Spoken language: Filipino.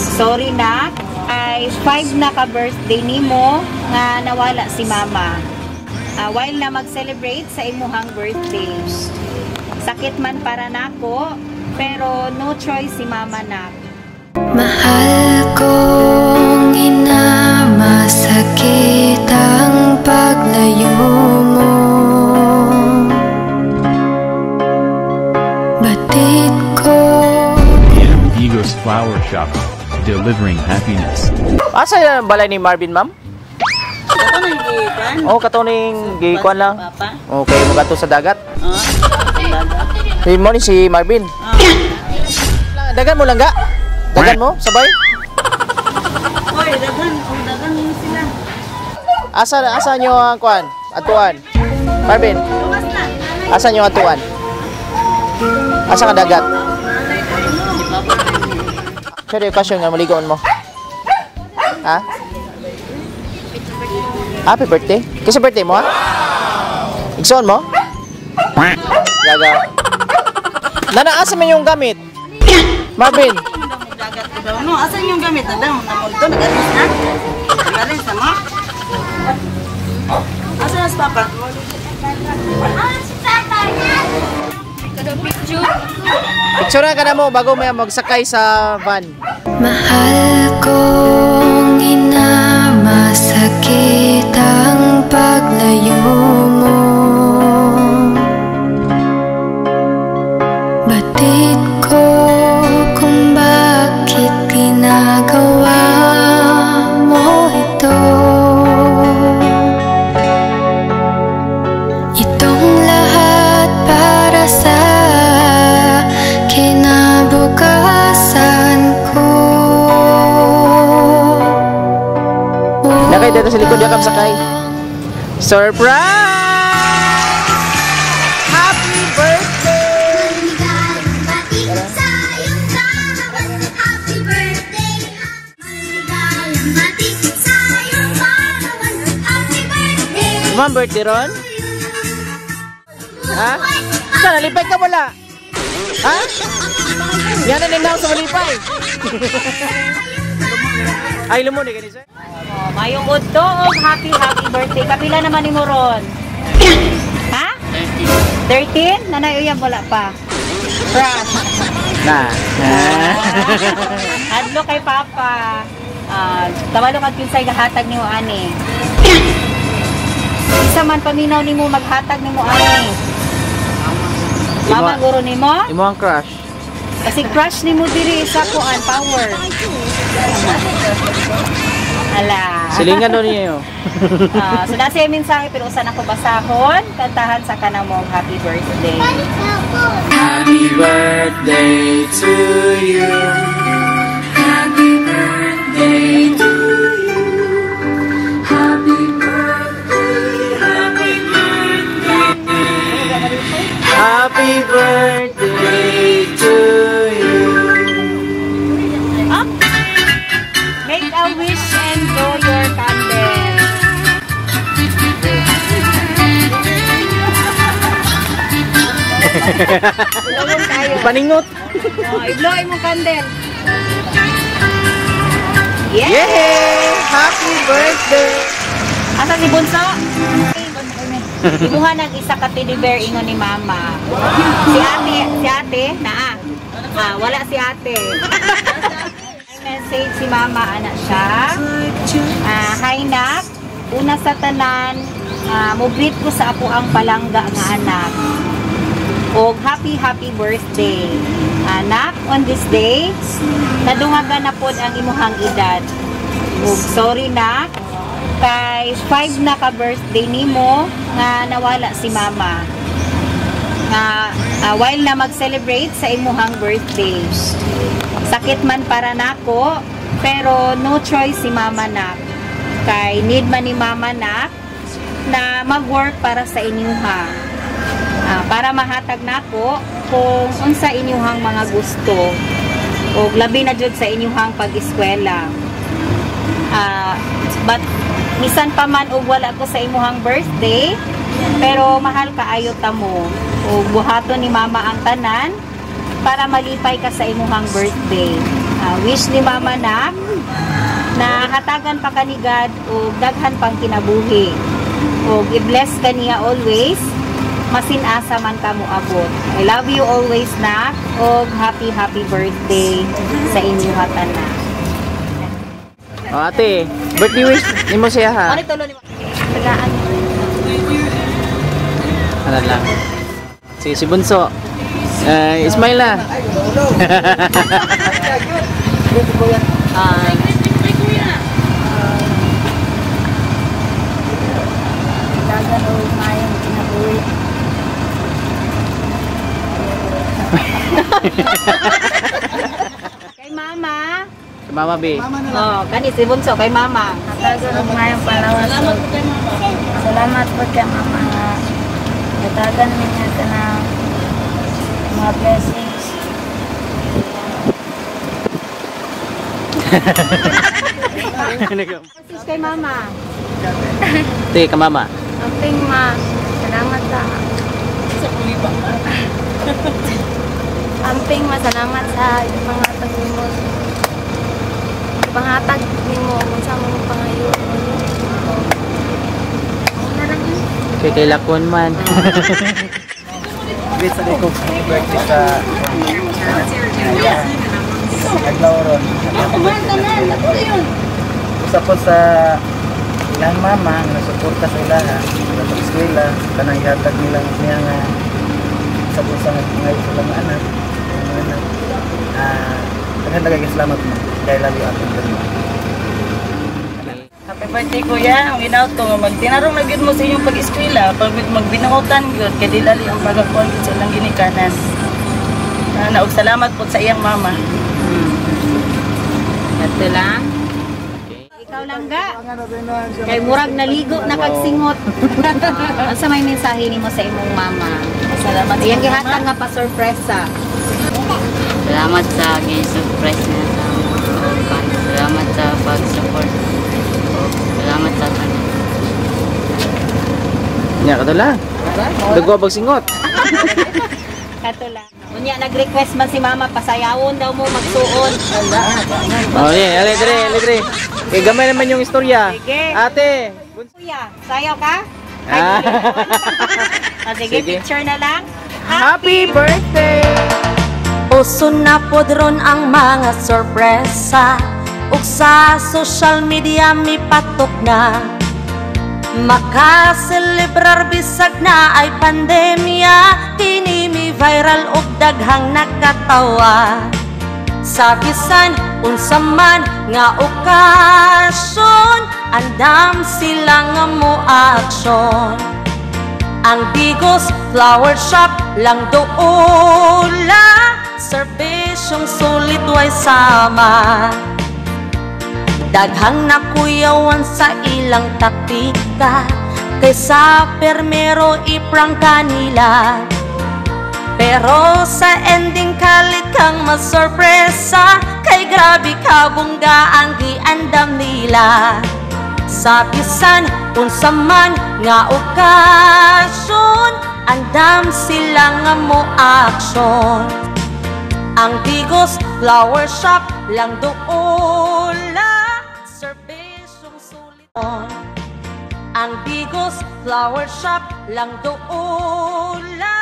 sorry na, ay 5 na ka birthday nimo nga nawala si mama. While na mag-celebrate sa imuhang birthday. Sakit man para nako, pero no choice si mama na. Mahal kong ina, masakit ang paglayo mo. Batid ko Amigos Flower Shop, delivering happiness. Asa yung balay ni Marvin, ma'am? Kato na yung gikan. Oh, katuning gikuan lang. Papa. Okay, magato sa dagat. Dagat. Si mo ni si Marvin. Dagan mo lang ga? Dagan mo? Sabay? Oy, dagan. Ang dagan mo sila. Asa nyo ang kuan? Atuan? Marvin, Lumas na. asa nyo atuan? Asa nga dagat? Si Papa. Pero yung kasyon nga maligoon mo. Ha? Happy birthday? Kasi birthday mo ha? Igsoon mo? Gaga. Nana, asa man yung gamit? Marvin. Dagat ko daw. No, asan yung gamit na daw? Namulto, nag-alis na. Nag-alis na mo. Asan na si Papa? Picture ka na mo bago may magsakay sa van. mahal kong ina, masakit ang paglayo mo. Batid ko kung bakit ginagawa mo ito. Itong lahat para sa kinabukasan ko. Nakay dito sa likod yakap sakay. Surprise! Happy birthday! Ma'am, birthday ron? Ha? Saan? Nalipay ka wala? Ha? Yan na ninaw sa malipay. Ay, lumuni ka ni sir? Mayong udto og happy birthday. Kapila naman ni mo ron? Ha? 13? Nanay uyang wala pa. Crush. Na. Adlo kay Papa. Tawalo kag kinsay gahatag nimo ani. Isa man paminaw nimo maghatag nimo ani. Mama guro nimo? Imo ang crush. Kasi crush nimo diri sa kuan power. Ala. Silingan doon niyo. So nasa yung mensahe pero usan ako basahon, kantahan sa kanamong happy birthday. Happy birthday to you. Happy birthday to you. Happy birthday. Happy birthday. Happy birthday to you. Make a wish and blow your candle. Ilawin tayo. Paningot. I-blow imong candle. Yay! Happy birthday. Asa si Bunso? Ibuha nag isa ka teddy bear ingon ni Mama. Si ate, naa. Wala si ate. May message si Mama, anak siya. Hi nak, una sa tanan, mubrit ko sa ako ang palangga nga anak. O happy birthday. Anak, on this day, nadungagan na pod ang imuhang edad. O sorry nak, kay 5 na ka birthday nimo nga nawala si mama. Nga while na mag-celebrate sa imuhang birthday. Sakit man para nako, pero no choice si mama nak. Kay need man ni mama nak na mag-work para sa inyuha. Para mahatag nako kung unsa inyuhang mga gusto. O labi na jud sa inyuhang pag-eskwela. But bisan pa man og wala ko sa imuhang birthday, pero mahal kaayo ta mo. O buhaton ni mama ang tanan para malipay ka sa imuhang birthday. Wish ni mama na hatagan pa kanigad o daghan pang kinabuhi. O i-bless kaniya always. Masinasa man ka mo abot. I love you always na. O happy birthday sa inyo hatanan. Ate, birthday wish ni mo siya ha. Ano tulo ni tagaan? Ano lang. Si Bunso. Ismail na. Dagan o mayong kinabuhi. Kay mama. Si Mama B. Kani si Bunso kay mama. Dagan og mayong palawas. Salamat po kay mama. Salamat po kay mama nga natagan niya ka na mga blessings. Sis kay mama. Ate, ka Mama. Amping ma, salamat sa Amping ma, salamat sa pangatag nimo. Pangatag nimo kung sa mong pangayo. Kay Lakon man. Bis sa ko birthday sa Aglaoron. Usa po sa ilang mama nga nasuporta sa ilaha sa eskwela kanang ihatag nilang niya nga sa po sa ngay sa mga anak. Daghang daghang salamat mo kay love you ating dalawa. Happy birthday kuya. Ang ginaot ko nga magtinarong na gyud mo sa inyong pag-eskwela, pag magbinuotan gyud kay dili ang pagkakuan sa ilang ginikanan. Og salamat po sa iyang mama. Ito lang. Ikaw lang ga. Kay murag naligo na kagsingot. Asa may mensahe nimo sa imong mama? Salamat sa Iyang mama. gihatag nga pa sorpresa. Salamat sa gi-surprise niya sa mga. Salamat sa pag-support. Salamat sa tanan. Nya ka to lang. Dagwa bag singot. Kato lang. Unya nag-request man si mama pasayawon daw mo magsuon. Oh, yeah, ale dire. Eh gamay naman yung istorya. Sige. Ate. Kuya, sayaw ka? Ah. Sige, Sige. picture na lang. Happy birthday. Uso na podron ang mga sorpresa ug sa social media mi patok na makaselebrar bisag na ay pandemya kini mi viral ug daghang nakatawa sa bisan unsa man nga okasyon andam sila nga mo aksyon ang Bigos Flower Shop lang doola serbisyong sulit way sama daghang nakuyawan sa ilang taktika kaysa permero iprang kanila pero sa ending kalit kang masorpresa kay grabe ka bungga ang giandam nila sa bisan unsa man nga okasyon andam sila nga mo aksyon ang Bigos Flower Shop lang doola serbisyong sulit ang Bigos Flower Shop lang doola